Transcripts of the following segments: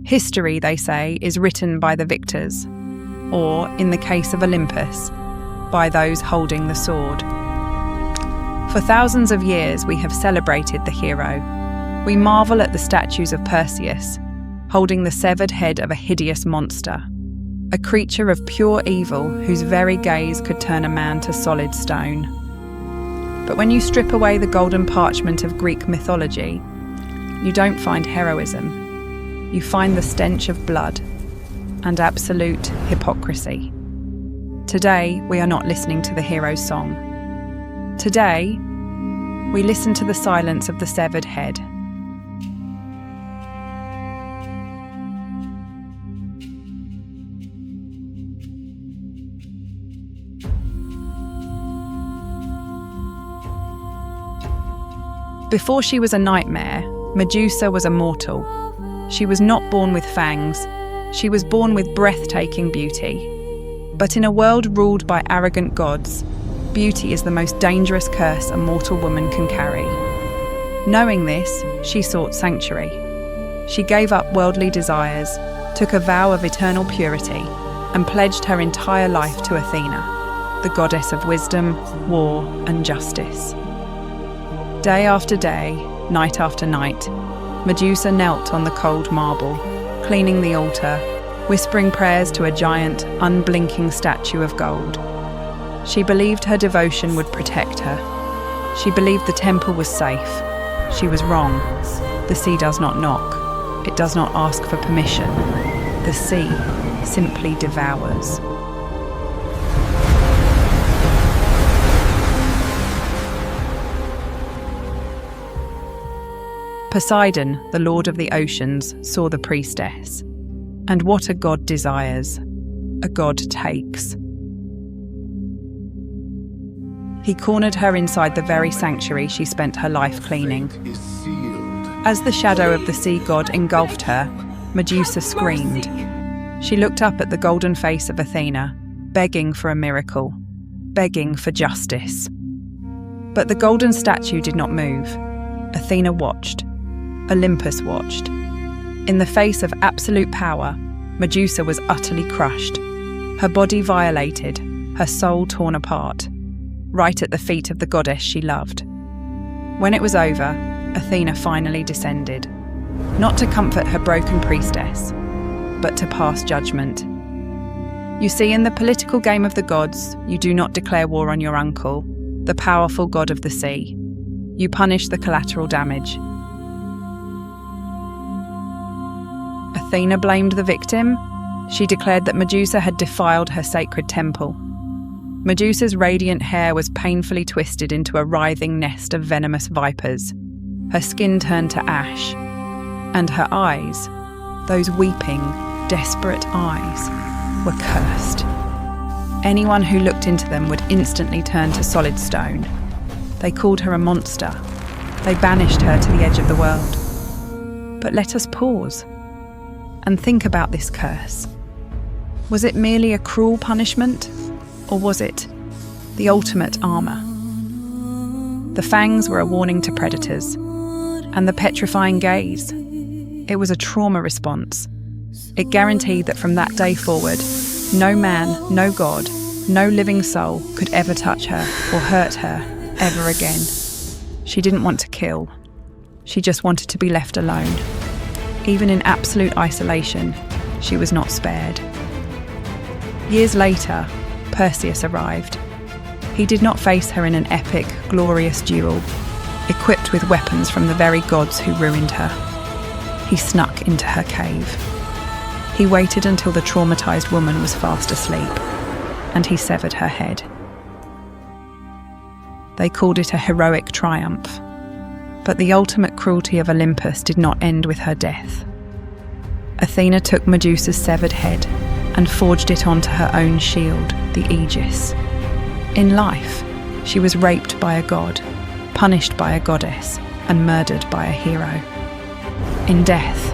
History, they say, is written by the victors, or, in the case of Olympus, by those holding the sword. For thousands of years we have celebrated the hero. We marvel at the statues of Perseus, holding the severed head of a hideous monster, a creature of pure evil whose very gaze could turn a man to solid stone. But when you strip away the golden parchment of Greek mythology, you don't find heroism. You find the stench of blood and absolute hypocrisy. Today, we are not listening to the hero's song. Today, we listen to the silence of the severed head. Before she was a nightmare, Medusa was a mortal. She was not born with fangs. She was born with breathtaking beauty. But in a world ruled by arrogant gods, beauty is the most dangerous curse a mortal woman can carry. Knowing this, she sought sanctuary. She gave up worldly desires, took a vow of eternal purity, and pledged her entire life to Athena, the goddess of wisdom, war, and justice. Day after day, night after night, Medusa knelt on the cold marble, cleaning the altar, whispering prayers to a giant, unblinking statue of gold. She believed her devotion would protect her. She believed the temple was safe. She was wrong. The sea does not knock. It does not ask for permission. The sea simply devours. Poseidon, the lord of the oceans, saw the priestess. And what a god desires, a god takes. He cornered her inside the very sanctuary she spent her life cleaning. As the shadow of the sea god engulfed her, Medusa screamed. She looked up at the golden face of Athena, begging for a miracle, begging for justice. But the golden statue did not move. Athena watched. Olympus watched. In the face of absolute power, Medusa was utterly crushed, her body violated, her soul torn apart, right at the feet of the goddess she loved. When it was over, Athena finally descended, not to comfort her broken priestess, but to pass judgment. You see, in the political game of the gods, you do not declare war on your uncle, the powerful god of the sea. You punish the collateral damage. Athena blamed the victim. She declared that Medusa had defiled her sacred temple. Medusa's radiant hair was painfully twisted into a writhing nest of venomous vipers. Her skin turned to ash, and her eyes, those weeping, desperate eyes, were cursed. Anyone who looked into them would instantly turn to solid stone. They called her a monster. They banished her to the edge of the world. But let us pause and think about this curse. Was it merely a cruel punishment, or was it the ultimate armour? The fangs were a warning to predators, and the petrifying gaze, it was a trauma response. It guaranteed that from that day forward, no man, no god, no living soul could ever touch her or hurt her ever again. She didn't want to kill. She just wanted to be left alone. Even in absolute isolation, she was not spared. Years later, Perseus arrived. He did not face her in an epic, glorious duel, equipped with weapons from the very gods who ruined her. He snuck into her cave. He waited until the traumatized woman was fast asleep, and he severed her head. They called it a heroic triumph. But the ultimate cruelty of Olympus did not end with her death. Athena took Medusa's severed head and forged it onto her own shield, the Aegis. In life, she was raped by a god, punished by a goddess, and murdered by a hero. In death,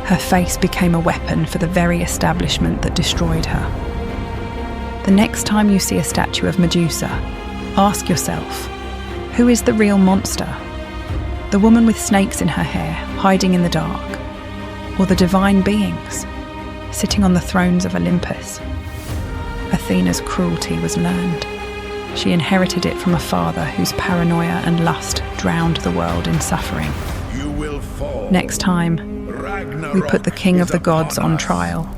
her face became a weapon for the very establishment that destroyed her. The next time you see a statue of Medusa, ask yourself, who is the real monster? The woman with snakes in her hair, hiding in the dark? or the divine beings sitting on the thrones of Olympus? Athena's cruelty was learned. She inherited it from a father whose paranoia and lust drowned the world in suffering. You will fall. Next time, we put the king of the gods on trial.